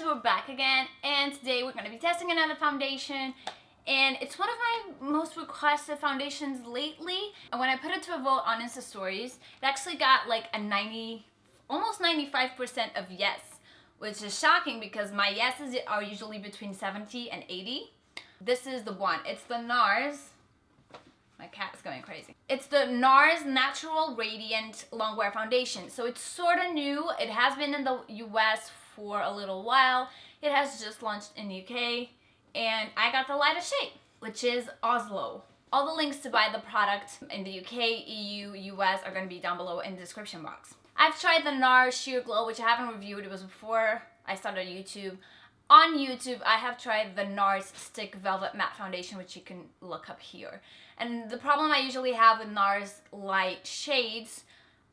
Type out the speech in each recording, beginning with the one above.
friends, we're back again, and today we're going to be testing another foundation, and it's one of my most requested foundations lately. And when I put it to a vote on Insta Stories, it actually got like a almost 95% of yes, which is shocking because my yeses are usually between 70 and 80. This is the one. It's the NARS. My cat's going crazy. It's the NARS Natural Radiant Longwear Foundation. So it's sort of new. It has been in the US for a little while. It has just launched in the UK. And I got the lightest shade, which is Oslo. All the links to buy the product in the UK, EU, US are going to be down below in the description box. I've tried the NARS Sheer Glow, which I haven't reviewed. It was before I started YouTube. On YouTube, I have tried the NARS Stick Velvet Matte Foundation, which you can look up here. And the problem I usually have with NARS light shades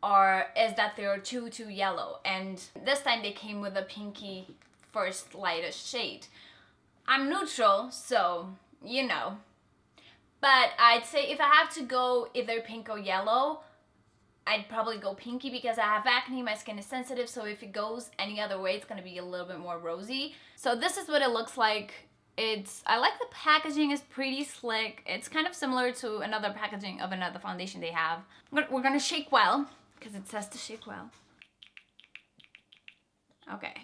is that they're too yellow. And this time they came with a pinky first lightest shade. I'm neutral, so, you know. But I'd say if I have to go either pink or yellow, I'd probably go pinky because I have acne, my skin is sensitive, so if it goes any other way, it's gonna be a little bit more rosy. So this is what it looks like. I like the packaging, is pretty slick. It's kind of similar to another packaging of another foundation they have. We're gonna shake well, because it says to shake well. Okay.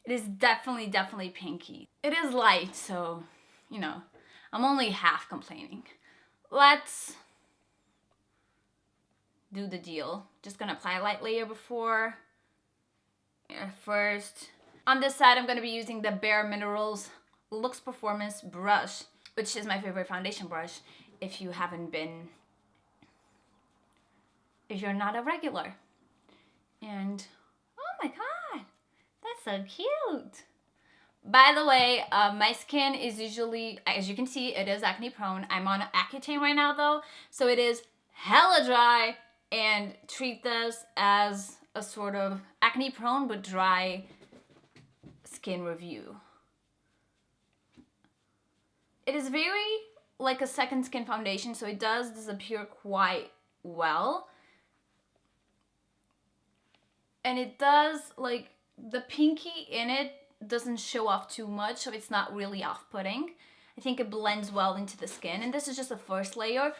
It is definitely pinky. It is light, so, you know, I'm only half complaining. Let's do the deal. Just gonna apply a light layer before. First. On this side, I'm gonna be using the bareMinerals Luxe Performance Brush, which is my favorite foundation brush if you're not a regular. And, oh my god, that's so cute. By the way, my skin is usually, as you can see, it is acne prone. I'm on Accutane right now though, so it is hella dry, and treat this as a sort of acne prone but dry skin review. It is very like a second skin foundation, so it does disappear quite well. And it does, like, the pinky in it doesn't show off too much, so it's not really off-putting. I think it blends well into the skin, and this is just the first layer.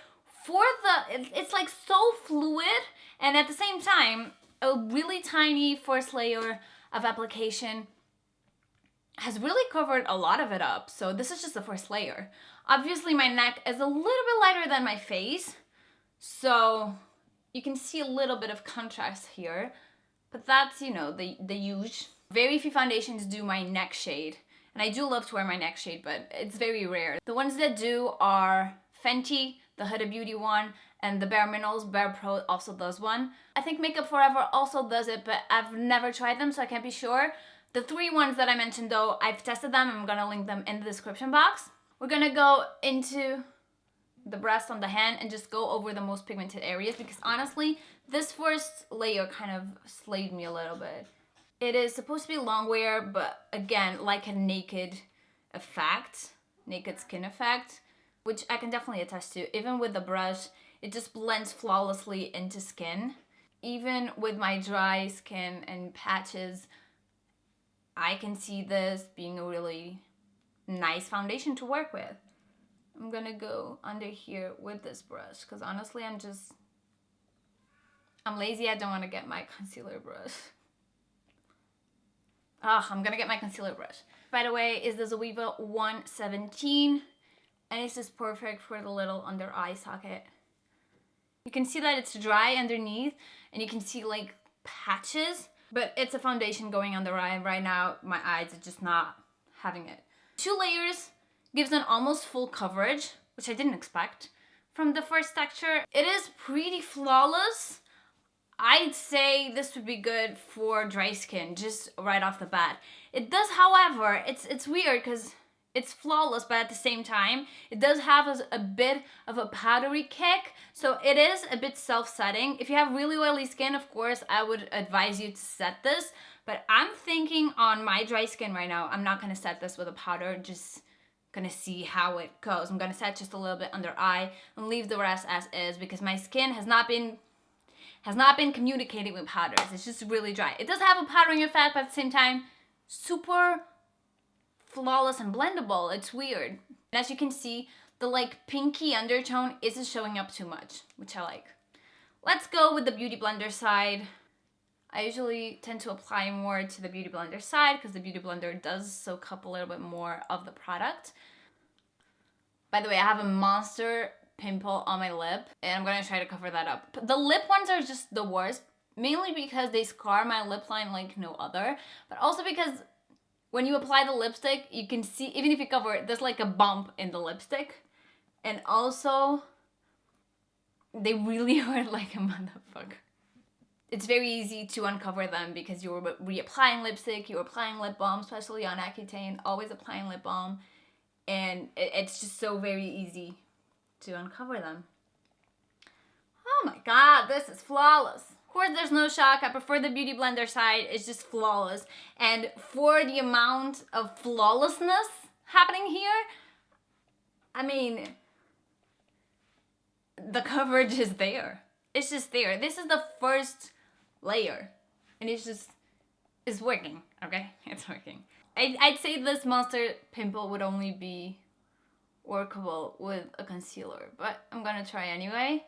It's like so fluid, and at the same time, a really tiny first layer of application has really covered a lot of it up. So this is just the first layer. Obviously my neck is a little bit lighter than my face, so you can see a little bit of contrast here, but that's, you know, the huge. Very few foundations do my neck shade, and I do love to wear my neck shade, but it's very rare. The ones that do are FENTY, the Huda Beauty one, and the bareMinerals. BarePRO also does one. I think Makeup Forever also does it, but I've never tried them, so I can't be sure. The three ones that I mentioned though, I've tested them. I'm gonna link them in the description box. We're gonna go into the breast on the hand and just go over the most pigmented areas, because honestly, this first layer kind of slayed me a little bit. It is supposed to be Longwear, but again, like a naked skin effect, which I can definitely attest to. Even with the brush, it just blends flawlessly into skin. Even with my dry skin and patches, I can see this being a really nice foundation to work with. I'm gonna go under here with this brush, because honestly, I'm lazy. I don't want to get my concealer brush. I'm gonna get my concealer brush. By the way, is the Zoeva 117, and it's just perfect for the little under eye socket. You can see that it's dry underneath, and you can see like patches, but it's a foundation going under eye. Right now, my eyes are just not having it. 2 layers gives an almost full coverage, which I didn't expect from the first texture. It is pretty flawless. I'd say this would be good for dry skin, just right off the bat. It does, however, it's weird because it's flawless, but at the same time, it does have a bit of a powdery kick, so it is a bit self-setting. If you have really oily skin, of course, I would advise you to set this, but I'm thinking on my dry skin right now, I'm not gonna set this with a powder, just gonna see how it goes. I'm gonna set just a little bit under eye and leave the rest as is, because my skin has not been communicating with powders. It's just really dry. It does have a powdering effect, but at the same time, super flawless and blendable. It's weird. And as you can see, the like pinky undertone isn't showing up too much, which I like. Let's go with the Beauty Blender side. I usually tend to apply more to the Beauty Blender side because the Beauty Blender does soak up a little bit more of the product. By the way, I have a monster pimple on my lip and I'm gonna try to cover that up. The lip ones are just the worst, mainly because they scar my lip line like no other, but also because when you apply the lipstick, you can see, even if you cover it, there's like a bump in the lipstick. And also, they really hurt like a motherfucker. It's very easy to uncover them because you're reapplying lipstick, you're applying lip balm, especially on Accutane, always applying lip balm. And it's just so very easy to uncover them. Oh my god, this is flawless. Of course, there's no shock. I prefer the Beauty Blender side. It's just flawless. And for the amount of flawlessness happening here, I mean, the coverage is there. It's just there. This is the first layer. And it's working, okay? It's working. I'd say this monster pimple would only be workable with a concealer, but I'm gonna try anyway.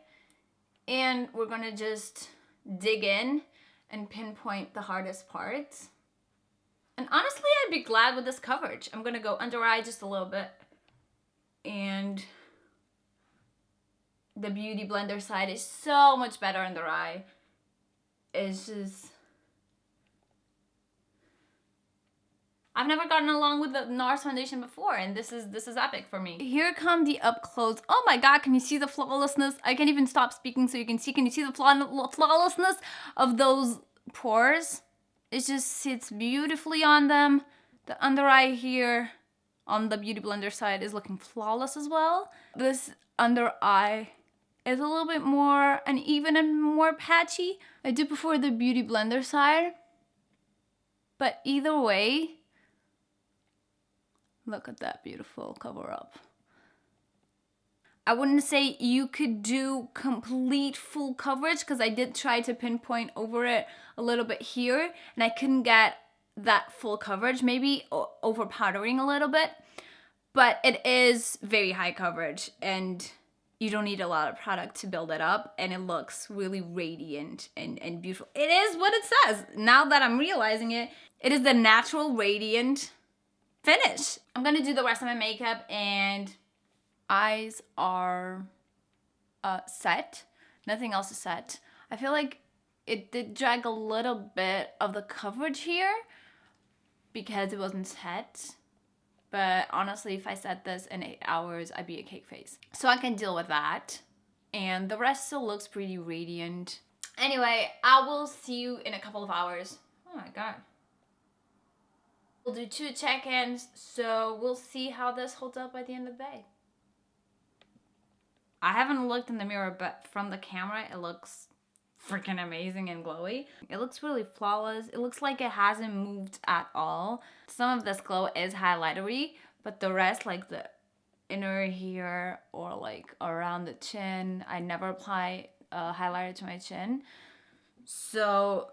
And we're gonna just dig in and pinpoint the hardest parts. And honestly, I'd be glad with this coverage. I'm gonna go under eye just a little bit. And the Beauty Blender side is so much better under eye. It's just... I've never gotten along with the NARS foundation before, and this is epic for me. Here come the up close. Oh my god, can you see the flawlessness? I can't even stop speaking so you can see. Can you see the flawlessness of those pores? It just sits beautifully on them. The under eye here on the Beauty Blender side is looking flawless as well. This under eye is a little bit more uneven and more patchy. I do prefer the Beauty Blender side, but either way, look at that beautiful cover up. I wouldn't say you could do complete full coverage because I did try to pinpoint over it a little bit here and I couldn't get that full coverage, maybe over powdering a little bit, but it is very high coverage and you don't need a lot of product to build it up and it looks really radiant and beautiful. It is what it says. Now that I'm realizing it, it is the natural radiant finish. I'm gonna do the rest of my makeup and eyes are set. Nothing else is set. I feel like it did drag a little bit of the coverage here because it wasn't set. But honestly, if I set this in 8 hours, I'd be a cake face. So I can deal with that. And the rest still looks pretty radiant. Anyway, I will see you in a couple of hours. Oh my god. We'll do 2 check-ins, so we'll see how this holds up by the end of the day. I haven't looked in the mirror, but from the camera, it looks freaking amazing and glowy. It looks really flawless. It looks like it hasn't moved at all. Some of this glow is highlightery, but the rest, like the inner here or like around the chin, I never apply highlighter to my chin. So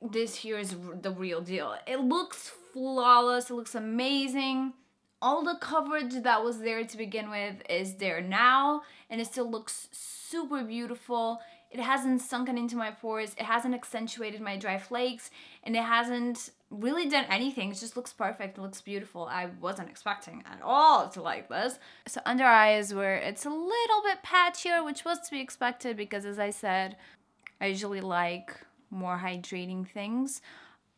this here is the real deal. It looks flawless. It looks amazing. All the coverage that was there to begin with is there now, and it still looks super beautiful. It hasn't sunken into my pores. It hasn't accentuated my dry flakes, and it hasn't really done anything. It just looks perfect. It looks beautiful. I wasn't expecting at all to like this. So under eyes where it's a little bit patchier, which was to be expected because, as I said, I usually like more hydrating things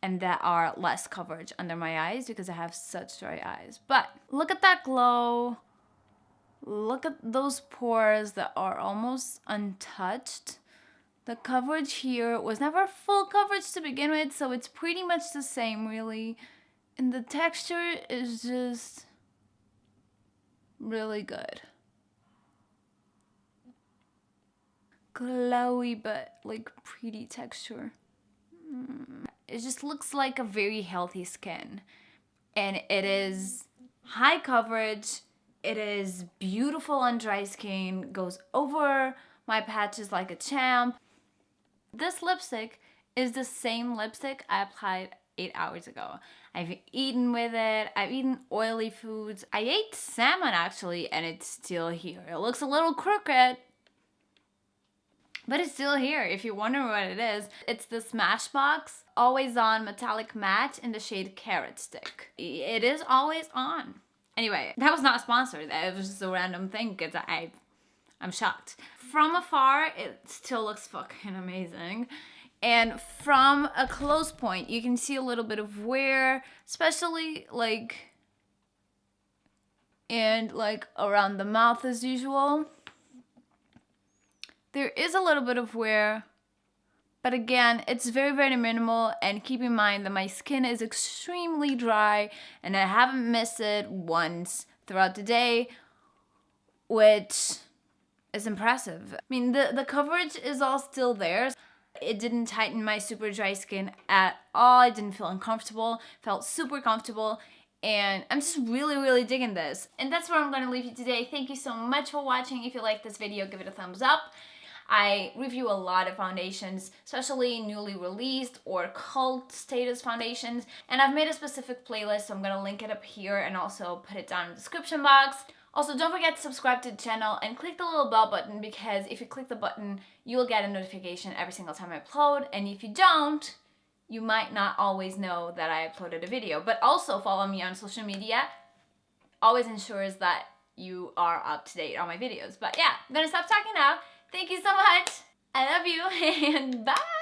and that are less coverage under my eyes because I have such dry eyes. But look at that glow. Look at those pores that are almost untouched. The coverage here was never full coverage to begin with, so it's pretty much the same, really. And the texture is just really good. Glowy, but like pretty texture. It just looks like a very healthy skin. And it is high coverage. It is beautiful on dry skin. Goes over my patches like a champ. This lipstick is the same lipstick I applied 8 hours ago. I've eaten with it. I've eaten oily foods. I ate salmon actually, and it's still here. It looks a little crooked, but it's still here. If you're wondering what it is, it's the Smashbox Always On Metallic Matte in the shade Carrot Stick. It is always on. Anyway, that was not sponsored. That was just a random thing because I'm shocked. From afar, it still looks fucking amazing. And from a close point, you can see a little bit of wear, especially like, and like around the mouth as usual. There is a little bit of wear, but again, it's very, very minimal. And keep in mind that my skin is extremely dry and I haven't missed it once throughout the day, which is impressive. I mean, the coverage is all still there. It didn't tighten my super dry skin at all. I didn't feel uncomfortable, felt super comfortable. And I'm just really, really digging this. And that's where I'm gonna leave you today. Thank you so much for watching. If you like this video, give it a thumbs up. I review a lot of foundations, especially newly released or cult status foundations. And I've made a specific playlist, so I'm gonna link it up here and also put it down in the description box. Also, don't forget to subscribe to the channel and click the little bell button, because if you click the button, you will get a notification every single time I upload. And if you don't, you might not always know that I uploaded a video. But also follow me on social media. Always ensures that you are up to date on my videos. But yeah, I'm gonna stop talking now. Thank you so much. I love you and bye.